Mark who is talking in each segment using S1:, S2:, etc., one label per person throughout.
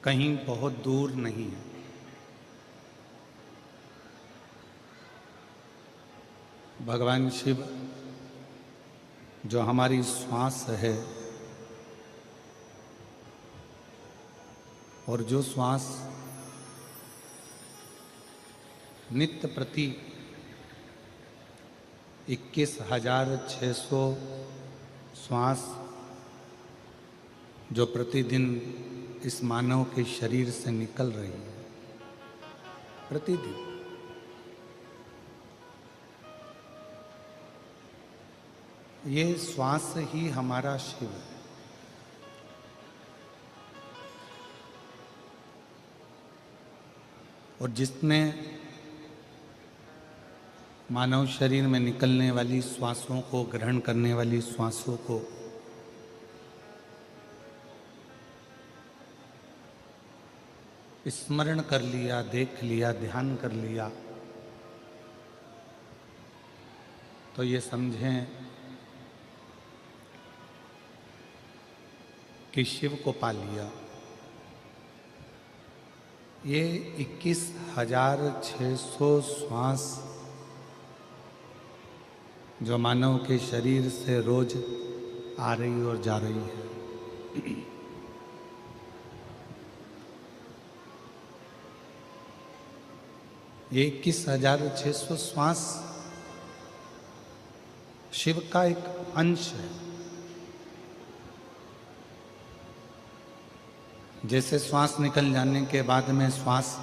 S1: कहीं बहुत दूर नहीं है। भगवान शिव जो हमारी श्वास है और जो श्वास नित्य प्रति 21,600 श्वास जो प्रतिदिन इस मानव के शरीर से निकल रही है, प्रतिदिन ये श्वास ही हमारा शिव है। और जिसने मानव शरीर में निकलने वाली श्वासों को, ग्रहण करने वाली श्वासों को स्मरण कर लिया, देख लिया, ध्यान कर लिया, तो ये समझें कि शिव को पा लिया। ये 21,600 श्वास जो मानव के शरीर से रोज आ रही और जा रही है, ये 21,600 श्वास शिव का एक अंश है। जैसे श्वास निकल जाने के बाद में, श्वास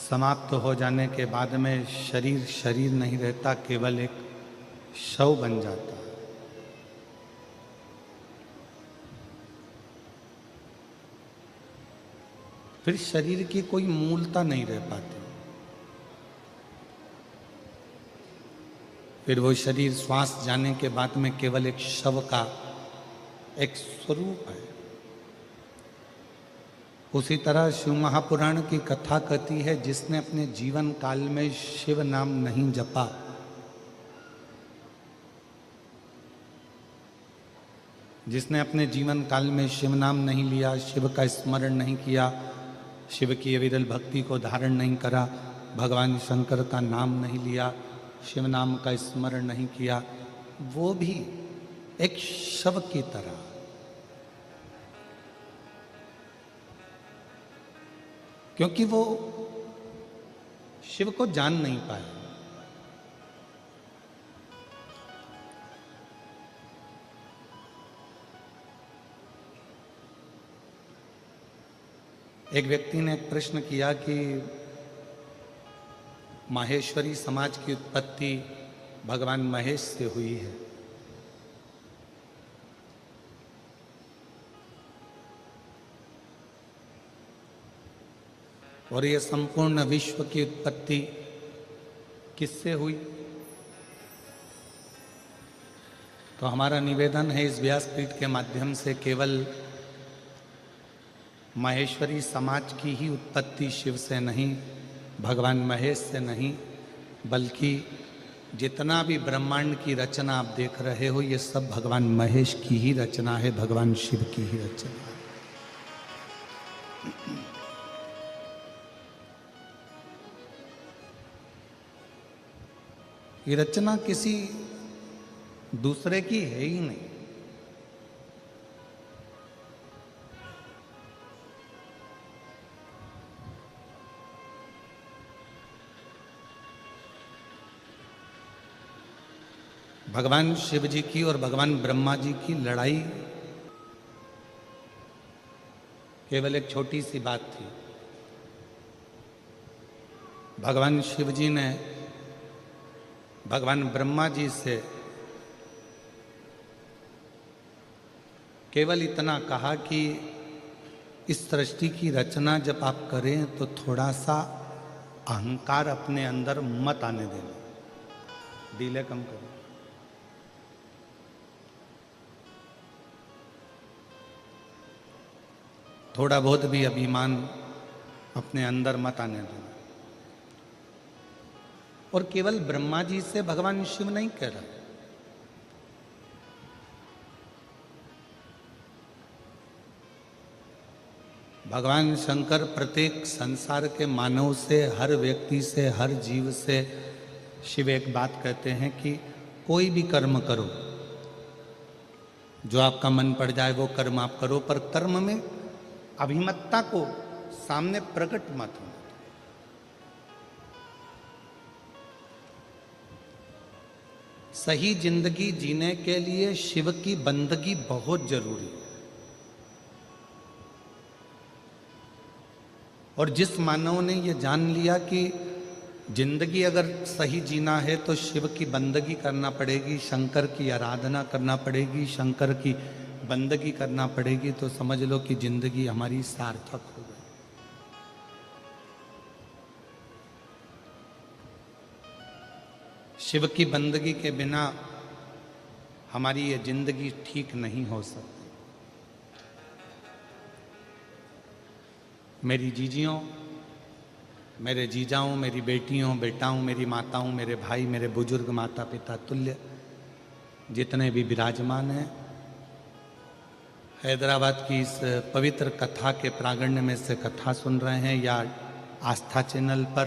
S1: समाप्त हो जाने के बाद में शरीर नहीं रहता, केवल एक शव बन जाता है। फिर शरीर की कोई मूलता नहीं रह पाती। फिर वो शरीर श्वास जाने के बाद में केवल एक शव का एक स्वरूप है। उसी तरह शिव महापुराण की कथा कहती है, जिसने अपने जीवन काल में शिव नाम नहीं जपा, जिसने अपने जीवन काल में शिव नाम नहीं लिया, शिव का स्मरण नहीं किया, शिव की अविरल भक्ति को धारण नहीं करा, भगवान शंकर का नाम नहीं लिया, शिव नाम का स्मरण नहीं किया, वो भी एक शव की तरह। क्योंकि वो शिव को जान नहीं पाए। एक व्यक्ति ने एक प्रश्न किया कि माहेश्वरी समाज की उत्पत्ति भगवान महेश से हुई है, और ये संपूर्ण विश्व की उत्पत्ति किससे हुई? तो हमारा निवेदन है इस व्यासपीठ के माध्यम से, केवल माहेश्वरी समाज की ही उत्पत्ति शिव से नहीं, भगवान महेश से नहीं, बल्कि जितना भी ब्रह्मांड की रचना आप देख रहे हो, ये सब भगवान महेश की ही रचना है, भगवान शिव की ही रचना है। ये रचना किसी दूसरे की है ही नहीं। भगवान शिव जी की और भगवान ब्रह्मा जी की लड़ाई केवल एक छोटी सी बात थी। भगवान शिव जी ने भगवान ब्रह्मा जी से केवल इतना कहा कि इस सृष्टि की रचना जब आप करें तो थोड़ा सा अहंकार अपने अंदर मत आने देना, डीले कम करो। थोड़ा बहुत भी अभिमान अपने अंदर मत आने देना। और केवल ब्रह्मा जी से भगवान शिव नहीं कह रहा, भगवान शंकर प्रत्येक संसार के मानव से, हर व्यक्ति से, हर जीव से शिव एक बात कहते हैं कि कोई भी कर्म करो, जो आपका मन पड़ जाए वो कर्म आप करो, पर कर्म में अभिमतता को सामने प्रकट मत हो। सही जिंदगी जीने के लिए शिव की बंदगी बहुत जरूरी है। और जिस मानव ने ये जान लिया कि जिंदगी अगर सही जीना है तो शिव की बंदगी करना पड़ेगी, शंकर की आराधना करना पड़ेगी, शंकर की बंदगी करना पड़ेगी, तो समझ लो कि जिंदगी हमारी सार्थक हो गई। शिव की बंदगी के बिना हमारी ये जिंदगी ठीक नहीं हो सकती। मेरी जीजियों, मेरे जीजाओं, मेरी बेटियों, बेटाओं, मेरी माताओं, मेरे भाई, मेरे बुजुर्ग माता पिता तुल्य जितने भी विराजमान हैं, हैदराबाद की इस पवित्र कथा के प्रांगण में से कथा सुन रहे हैं या आस्था चैनल पर,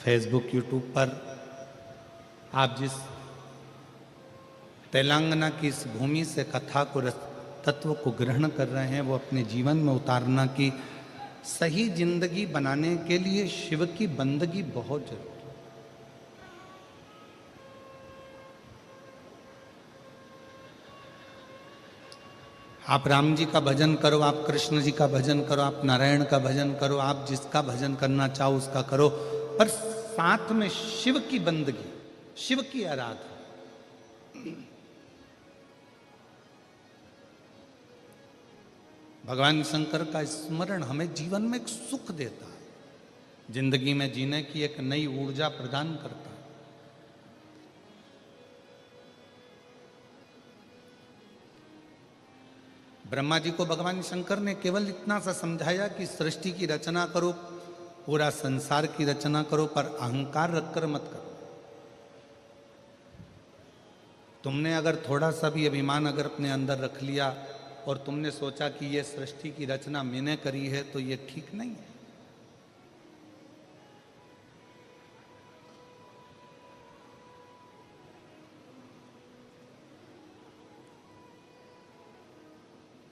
S1: फेसबुक, यूट्यूब पर, आप जिस तेलंगाना की इस भूमि से कथा को, तत्व को ग्रहण कर रहे हैं, वो अपने जीवन में उतारना कि सही जिंदगी बनाने के लिए शिव की बंदगी बहुत जरूरी है। आप राम जी का भजन करो, आप कृष्ण जी का भजन करो, आप नारायण का भजन करो, आप जिसका भजन करना चाहो उसका करो, पर साथ में शिव की बंदगी, शिव की आराधना। भगवान शंकर का स्मरण हमें जीवन में एक सुख देता है, जिंदगी में जीने की एक नई ऊर्जा प्रदान करता है। ब्रह्मा जी को भगवान शंकर ने केवल इतना सा समझाया कि सृष्टि की रचना करो, पूरा संसार की रचना करो, पर अहंकार रखकर मत करो। तुमने अगर थोड़ा सा भी अभिमान अगर अपने अंदर रख लिया और तुमने सोचा कि ये सृष्टि की रचना मैंने करी है, तो ये ठीक नहीं है।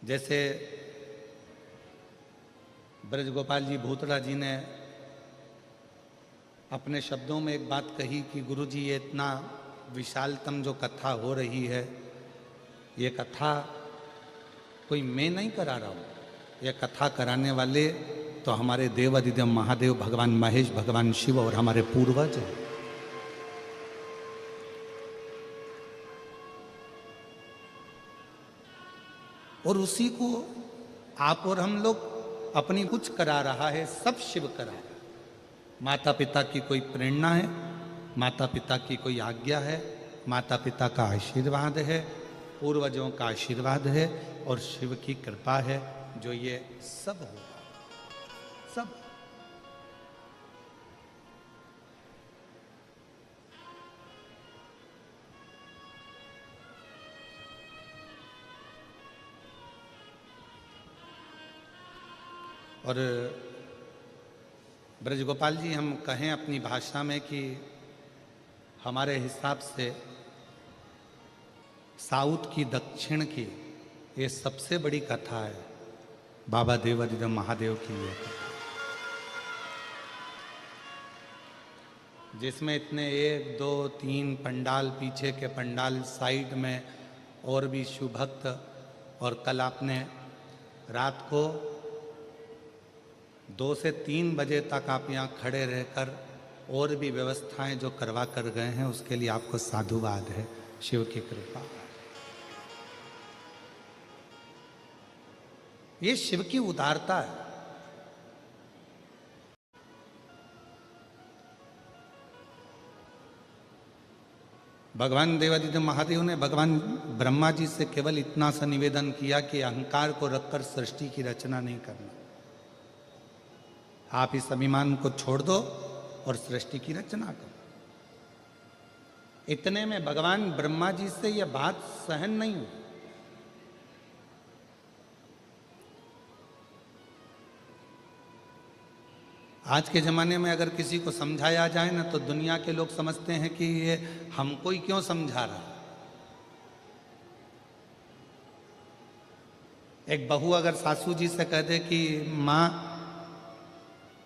S1: जैसे ब्रजगोपाल जी भूतड़ा जी ने अपने शब्दों में एक बात कही कि गुरु जी, ये इतना विशालतम जो कथा हो रही है, ये कथा कोई मैं नहीं करा रहा हूँ, ये कथा कराने वाले तो हमारे देव अधिदेव महादेव भगवान महेश, भगवान शिव और हमारे पूर्वज हैं। और उसी को आप और हम लोग अपनी कुछ करा रहा है, सब शिव करा रहा है। माता पिता की कोई प्रेरणा है, माता पिता की कोई आज्ञा है, माता पिता का आशीर्वाद है, पूर्वजों का आशीर्वाद है और शिव की कृपा है, जो ये सब होगा, सब। और ब्रजगोपाल जी, हम कहें अपनी भाषा में कि हमारे हिसाब से साउथ की, दक्षिण की ये सबसे बड़ी कथा है बाबा देवाधिदेव महादेव की ये कथा, जिसमें इतने 1, 2, 3 पंडाल, पीछे के पंडाल, साइड में और भी शिव भक्त। और कल आपने रात को 2 से 3 बजे तक आप यहाँ खड़े रहकर और भी व्यवस्थाएं जो करवा कर गए हैं, उसके लिए आपको साधुवाद है, शिव की कृपा। ये शिव की उदारता है। भगवान देवादिदेव महादेव ने भगवान ब्रह्मा जी से केवल इतना सा निवेदन किया कि अहंकार को रखकर सृष्टि की रचना नहीं करना, आप इस अभिमान को छोड़ दो और सृष्टि की रचना करो। इतने में भगवान ब्रह्मा जी से यह बात सहन नहीं हुई। आज के ज़माने में अगर किसी को समझाया जाए ना तो दुनिया के लोग समझते हैं कि ये हमको ही क्यों समझा रहा। एक बहू अगर सासू जी से कह दे कि माँ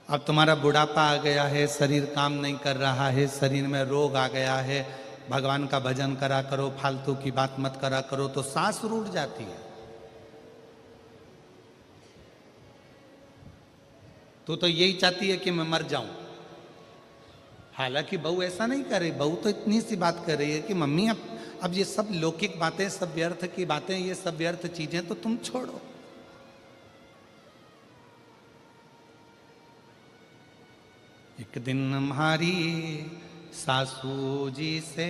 S1: अब तुम्हारा बुढ़ापा आ गया है, शरीर काम नहीं कर रहा है, शरीर में रोग आ गया है, भगवान का भजन करा करो, फालतू की बात मत करा करो, तो सांस रूठ जाती है। तो यही चाहती है कि मैं मर जाऊं। हालांकि बहू ऐसा नहीं कर रही, बहू तो इतनी सी बात कर रही है कि मम्मी अब ये सब लौकिक बातें, सब व्यर्थ की बातें, ये सब व्यर्थ चीजें तो तुम छोड़ो। एक दिन हमारी सासू जी से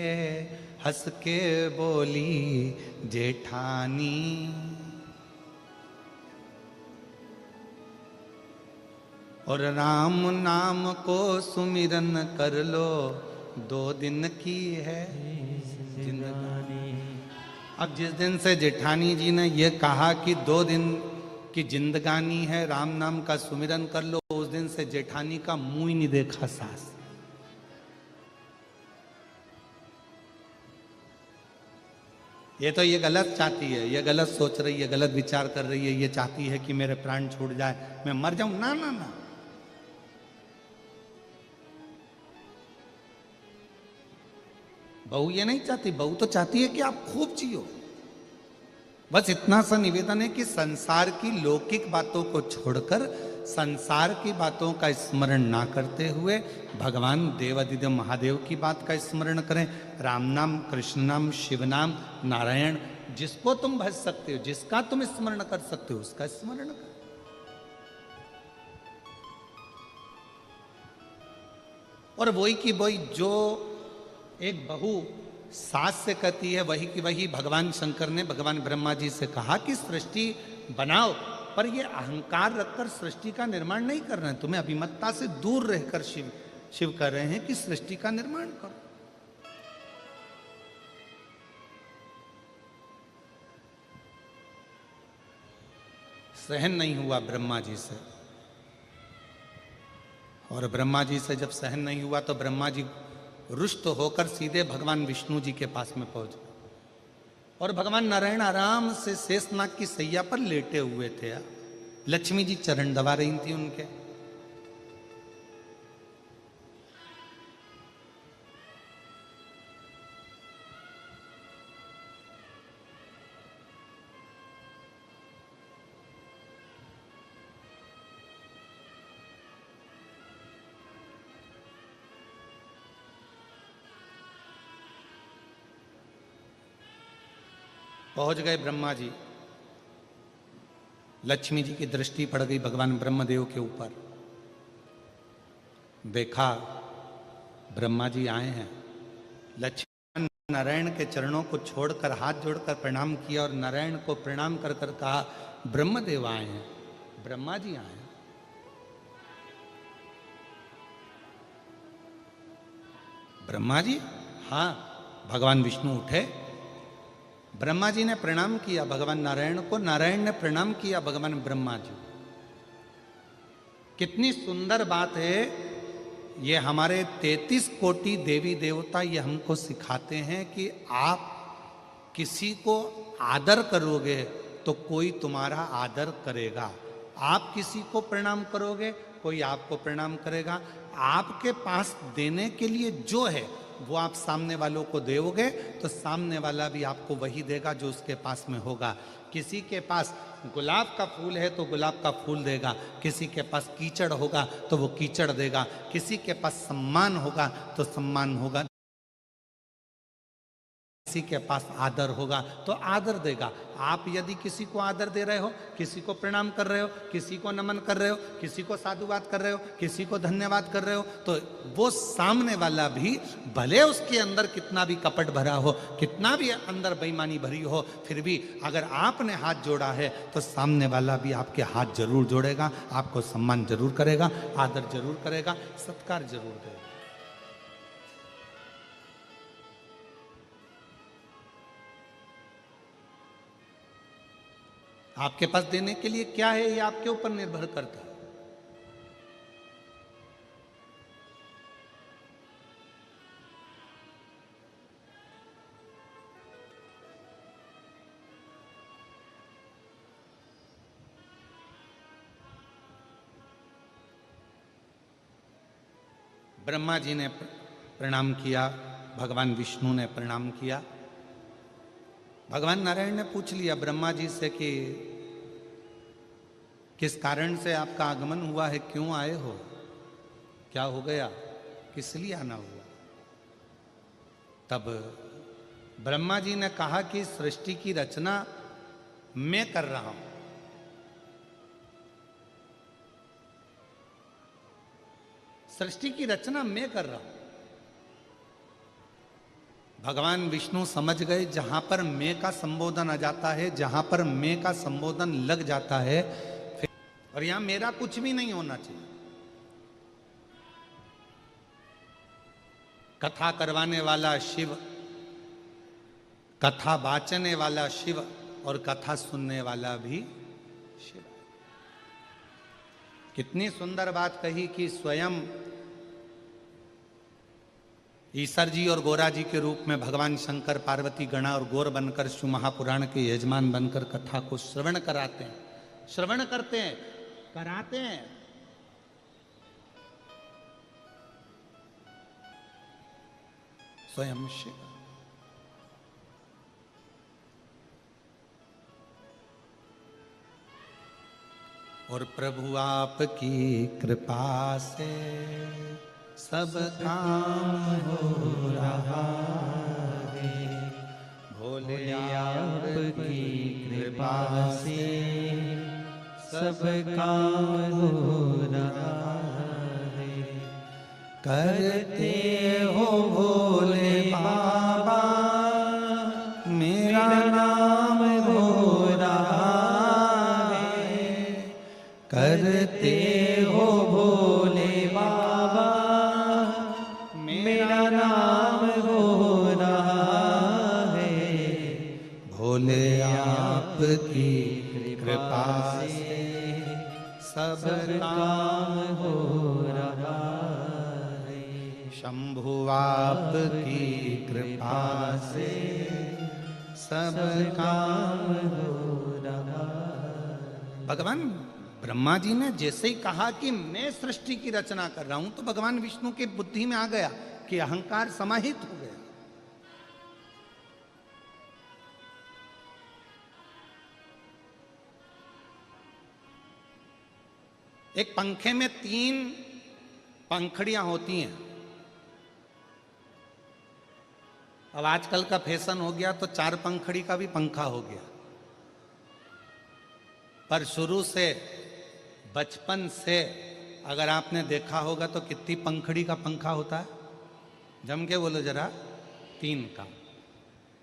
S1: हंस के बोली जेठानी, और राम नाम को सुमिरन कर लो, 2 दिन की है जिंदगानी। अब जिस दिन से जेठानी जी ने यह कहा कि 2 दिन की जिंदगानी है, राम नाम का सुमिरन कर लो, उस दिन से जेठानी का मुंह ही नहीं देखा सास। ये गलत चाहती है, ये गलत सोच रही है, गलत विचार कर रही है। ये चाहती है कि मेरे प्राण छूट जाए, मैं मर जाऊं। ना ना ना, बहू ये नहीं चाहती। बहू तो चाहती है कि आप खूब जियो। बस इतना सा निवेदन है कि संसार की लौकिक बातों को छोड़कर, संसार की बातों का स्मरण ना करते हुए भगवान देवादिदेव महादेव की बात का स्मरण करें। राम नाम, कृष्ण नाम, शिव नाम, नारायण, जिसको तुम भज सकते हो, जिसका तुम स्मरण कर सकते हो, उसका स्मरण करो। और वही की वही जो एक बहू सास से कहती है, वही की वही भगवान शंकर ने भगवान ब्रह्मा जी से कहा कि सृष्टि बनाओ, पर ये अहंकार रखकर सृष्टि का निर्माण नहीं कर रहे हैं। तुम्हें अभिमतता से दूर रहकर शिव कह रहे हैं कि सृष्टि का निर्माण करो। सहन नहीं हुआ ब्रह्मा जी से, और ब्रह्मा जी से जब सहन नहीं हुआ तो ब्रह्मा जी रुष्ट होकर सीधे भगवान विष्णु जी के पास में पहुंच गए। और भगवान नारायण आराम से शेषनाग की सैया पर लेटे हुए थे। लक्ष्मी जी चरण दबा रही थी उनके। पहुंच गए ब्रह्मा जी। लक्ष्मी जी की दृष्टि पड़ गई भगवान ब्रह्मदेव के ऊपर। देखा ब्रह्मा जी आए हैं। लक्ष्मी नारायण के चरणों को छोड़कर हाथ जोड़कर प्रणाम किया और नारायण को प्रणाम कर कर कहा, ब्रह्मदेव आए हैं, ब्रह्मा जी आए हैं। ब्रह्मा जी? हाँ। भगवान विष्णु उठे, ब्रह्मा जी ने प्रणाम किया भगवान नारायण को, नारायण ने प्रणाम किया भगवान ब्रह्मा जी। कितनी सुंदर बात है। ये हमारे 33 कोटि देवी देवता ये हमको सिखाते हैं कि आप किसी को आदर करोगे तो कोई तुम्हारा आदर करेगा। आप किसी को प्रणाम करोगे, कोई आपको प्रणाम करेगा। आपके पास देने के लिए जो है वो आप सामने वालों को दोगे तो सामने वाला भी आपको वही देगा जो उसके पास में होगा। किसी के पास गुलाब का फूल है तो गुलाब का फूल देगा, किसी के पास कीचड़ होगा तो वो कीचड़ देगा, किसी के पास सम्मान होगा तो सम्मान होगा, किसी के पास आदर होगा तो आदर देगा। आप यदि किसी को आदर दे रहे हो, किसी को प्रणाम कर रहे हो, किसी को नमन कर रहे हो, किसी को साधुवाद कर रहे हो, किसी को धन्यवाद कर रहे हो, तो वो सामने वाला भी भले उसके अंदर कितना भी कपट भरा हो, कितना भी अंदर बेईमानी भरी हो, फिर भी अगर आपने हाथ जोड़ा है तो सामने वाला भी आपके हाथ जरूर जोड़ेगा, आपको सम्मान जरूर करेगा, आदर जरूर करेगा, सत्कार जरूर देगा। आपके पास देने के लिए क्या है, ये आपके ऊपर निर्भर करता है। ब्रह्मा जी ने प्रणाम किया, भगवान विष्णु ने प्रणाम किया। भगवान नारायण ने पूछ लिया ब्रह्मा जी से कि किस कारण से आपका आगमन हुआ है, क्यों आए हो, क्या हो गया, किस लिए आना हुआ। तब ब्रह्मा जी ने कहा कि सृष्टि की रचना मैं कर रहा हूं। सृष्टि की रचना मैं कर रहा हूं। भगवान विष्णु समझ गए जहां पर मैं का संबोधन आ जाता है, जहां पर मैं का संबोधन लग जाता है, और यहां मेरा कुछ भी नहीं होना चाहिए। कथा करवाने वाला शिव, कथा वाचने वाला शिव, और कथा सुनने वाला भी शिव। कितनी सुंदर बात कही कि स्वयं ईश्वर जी और गोरा जी के रूप में भगवान शंकर पार्वती गणा और गौर बनकर शिव महापुराण के यजमान बनकर कथा को श्रवण कराते हैं, श्रवण करते हैं, कराते हैं। स्वयं शिव। और प्रभु आपकी कृपा से सब काम हो रहा है, भोले आपकी कृपा से सब काम हो रहा है। करते हो भोले बाबा मेरा नाम हो रहा है, करते हो भोले बाबा मेरा नाम हो रहा है। भोले आपकी कृपा से सब काम हो रहा है। शंभु आपकी कृपा से सब काम हो रहा है। भगवान ब्रह्मा जी ने जैसे ही कहा कि मैं सृष्टि की रचना कर रहा हूं, तो भगवान विष्णु की बुद्धि में आ गया कि अहंकार समाहित हो गया। एक पंखे में 3 पंखड़ियां होती हैं। अब आजकल का फैशन हो गया तो 4 पंखड़ी का भी पंखा हो गया, पर शुरू से बचपन से अगर आपने देखा होगा तो कितनी पंखड़ी का पंखा होता है, जम के बोलो जरा, 3 का।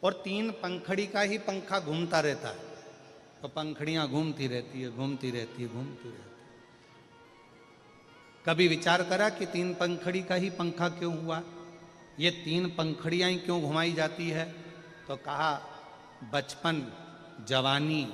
S1: और 3 पंखड़ी का ही पंखा घूमता रहता है, तो पंखड़ियां घूमती रहती है, घूमती रहती है, घूमती रहती है। कभी विचार करा कि 3 पंखड़ी का ही पंखा क्यों हुआ, ये 3 पंखड़ियां ही क्यों घुमाई जाती है? तो कहा बचपन, जवानी,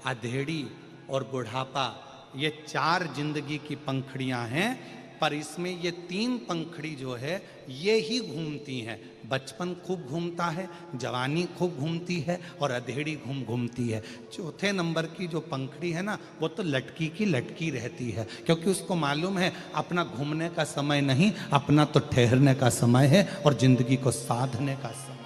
S1: अधेड़ी और बुढ़ापा, ये 4 जिंदगी की पंखड़ियां हैं, पर इसमें ये 3 पंखड़ी जो है ये ही घूमती हैं। बचपन खूब घूमता है, जवानी खूब घूमती है, और अधेड़ी घूमती है। चौथे नंबर की जो पंखड़ी है ना, वो तो लटकी की लटकी रहती है, क्योंकि उसको मालूम है अपना घूमने का समय नहीं, अपना तो ठहरने का समय है और जिंदगी को साधने का समय।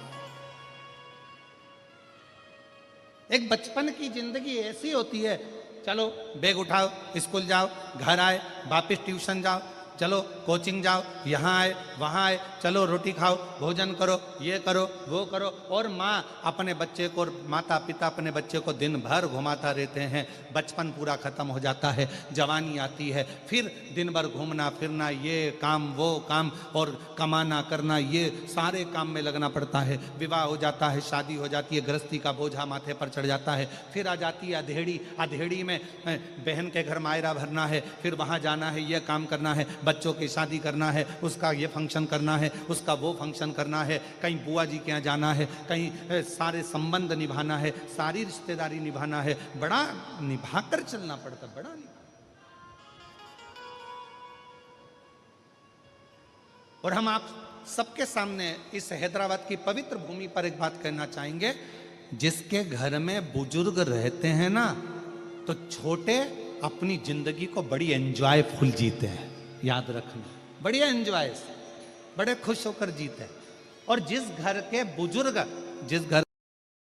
S1: एक बचपन की जिंदगी ऐसी होती है, चलो बैग उठाओ, स्कूल जाओ, घर आए, वापस ट्यूशन जाओ, चलो कोचिंग जाओ, यहाँ आए वहाँ आए, चलो रोटी खाओ, भोजन करो, ये करो वो करो। और माँ अपने बच्चे को, माता पिता अपने बच्चे को दिन भर घुमाता रहते हैं। बचपन पूरा खत्म हो जाता है, जवानी आती है, फिर दिन भर घूमना फिरना, ये काम वो काम, और कमाना करना, ये सारे काम में लगना पड़ता है। विवाह हो जाता है, शादी हो जाती है, गृहस्थी का बोझा माथे पर चढ़ जाता है। फिर आ जाती है अधेड़ी, अधेड़ी में बहन के घर मायरा भरना है, फिर वहाँ जाना है, ये काम करना है, बच्चों की शादी करना है, उसका ये फंक्शन करना है, उसका वो फंक्शन करना है, कहीं बुआ जी के यहाँ जाना है, कहीं सारे संबंध निभाना है, सारी रिश्तेदारी निभाना है, बड़ा निभाकर चलना पड़ता, बड़ा निभा। और हम आप सबके सामने इस हैदराबाद की पवित्र भूमि पर एक बात कहना चाहेंगे, जिसके घर में बुजुर्ग रहते हैं ना, तो छोटे अपनी जिंदगी को बड़ी एंजॉयफुल जीते हैं। याद रखना, बढ़िया एंजॉय से, बड़े खुश होकर जीते हैं। और जिस घर के बुजुर्ग, जिस घर